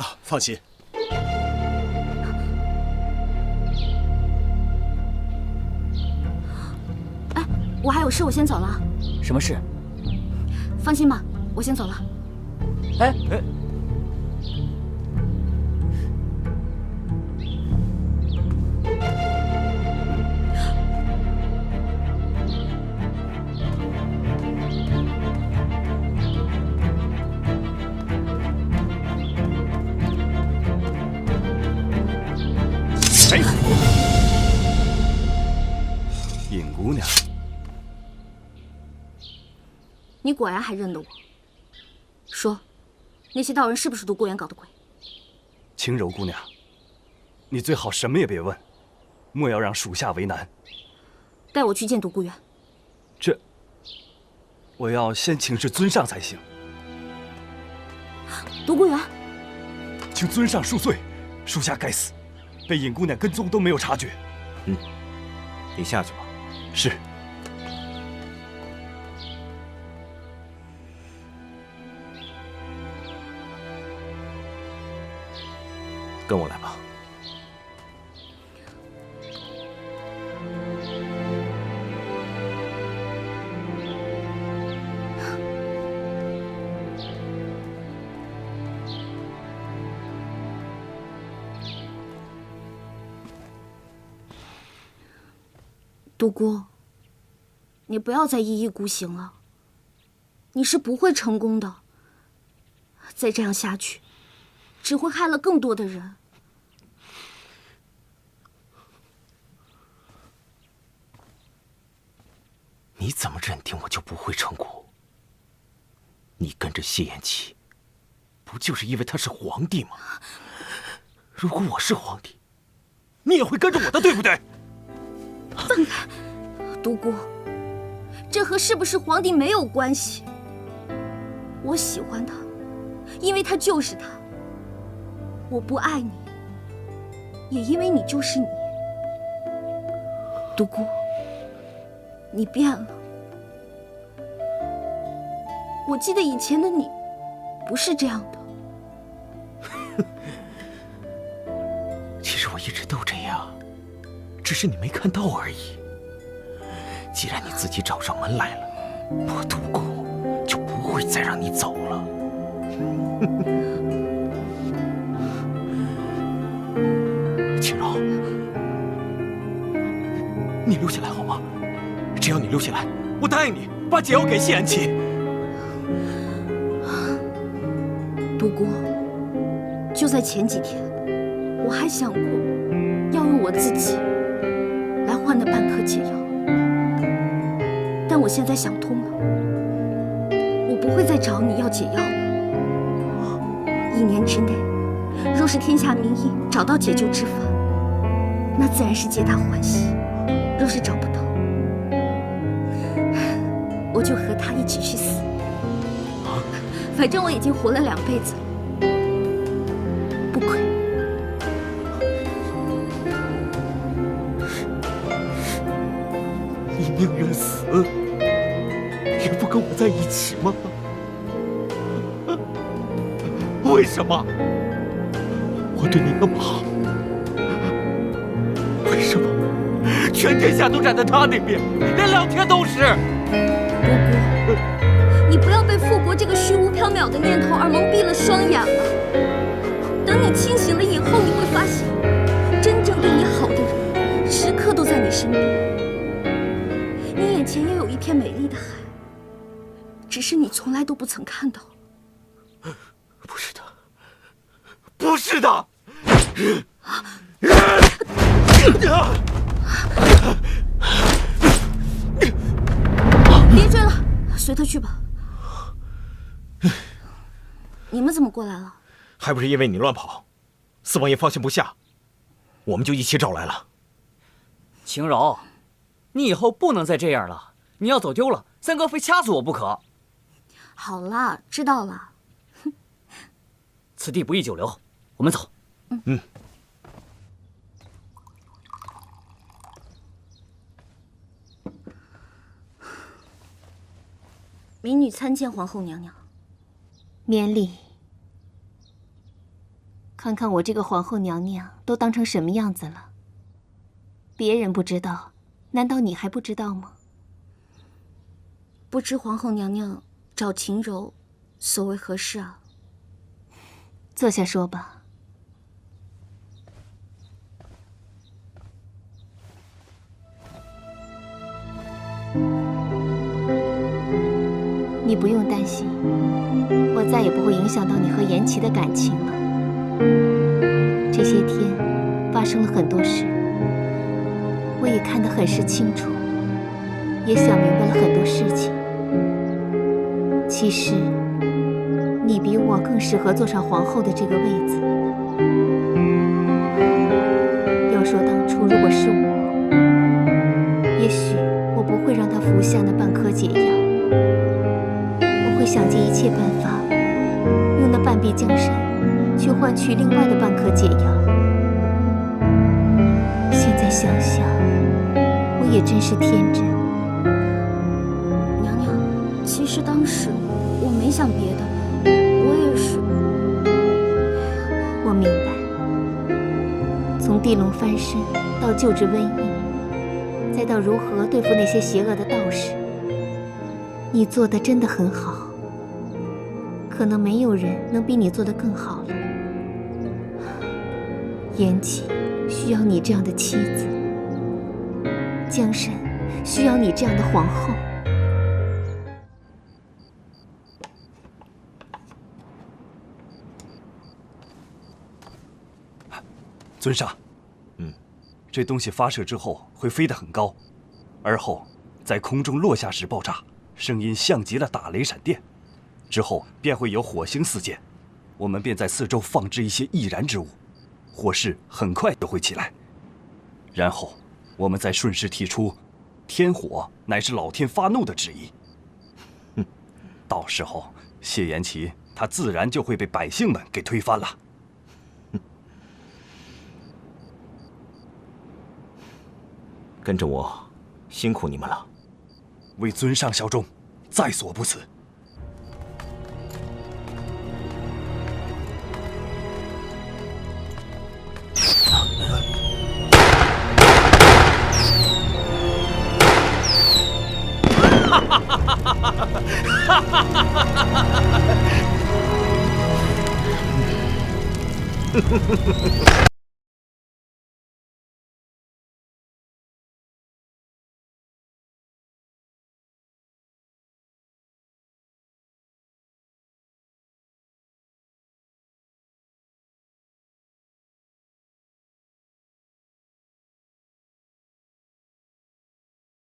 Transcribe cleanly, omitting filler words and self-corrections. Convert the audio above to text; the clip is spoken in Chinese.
啊，放心。哎，我还有事，我先走了。什么事？放心吧，我先走了。哎。谁？尹姑娘，你果然还认得我。说，那些道人是不是独孤园搞的鬼？轻柔姑娘，你最好什么也别问，莫要让属下为难。带我去见独孤园。这，我要先请示尊上才行。独孤园，请尊上恕罪，属下该死，被尹姑娘跟踪都没有察觉。你下去吧。是。跟我来吧。独孤，你不要再一意孤行了，你是不会成功的。再这样下去，只会害了更多的人。你怎么认定我就不会成功？你跟着谢延琪，不就是因为他是皇帝吗？如果我是皇帝，你也会跟着我的，对不对？放开，独孤，这和是不是皇帝没有关系。我喜欢他，因为他就是他。我不爱你，也因为你就是你。独孤，你变了。我记得以前的你，不是这样的。其实我一直都这样，只是你没看到而已。既然你自己找上门来了，我独孤就不会再让你走了。青柔，你留下来好吗？只要你留下来，我答应你把解药给谢安琪。独孤，就在前几天，我还想过要用我自己来换那半颗解药，但我现在想通了，我不会再找你要解药了。1年之内，若是天下名医找到解救之法，那自然是皆大欢喜；若是找不到，我就和他一起去死。反正我已经活了2辈子了，不亏。你宁愿死，也不跟我在一起吗？为什么？我对你那么好，为什么全天下都站在他那边，连老天都是？独孤，你不要被复国这个虚无缥缈的念头而蒙蔽了双眼了。等你清醒了以后，你会发现，真正对你好的人，时刻都在你身边。你眼前也有一片美丽的海，只是你从来都不曾看到。不是的，不是的！别追了，随他去吧。你们怎么过来了？还不是因为你乱跑，四王爷放心不下，我们就一起找来了。晴柔，你以后不能再这样了，你要走丢了，三哥非掐死我不可。好了，知道了。此地不宜久留，我们走。民女参见皇后娘娘。免礼。看看我这个皇后娘娘都当成什么样子了。别人不知道，难道你还不知道吗？不知皇后娘娘找秦柔所为何事啊？坐下说吧。你不用担心，我再也不会影响到你和颜齐的感情了。这些天发生了很多事，我也看得很是清楚，也想明白了很多事情。其实，你比我更适合坐上皇后的这个位子。要说当初如果是我，也许我不会让她服下那半颗解药，我会想尽一切办法，用那半壁江山去换取另外的半颗解药。现在想想，我也真是天真。娘娘，其实当时我没想别的，我也是。我明白，从地龙翻身到救治瘟疫，再到如何对付那些邪恶的道士，你做的真的很好。可能没有人能比你做得更好了。颜齐需要你这样的妻子，江山需要你这样的皇后。尊上，这东西发射之后会飞得很高，而后在空中落下时爆炸，声音像极了打雷闪电，之后便会有火星四溅，我们便在四周放置一些易燃之物，火势很快就会起来。然后我们再顺势提出，天火乃是老天发怒的旨意。到时候谢颜齐他自然就会被百姓们给推翻了。跟着我，辛苦你们了。为尊上效忠，在所不辞。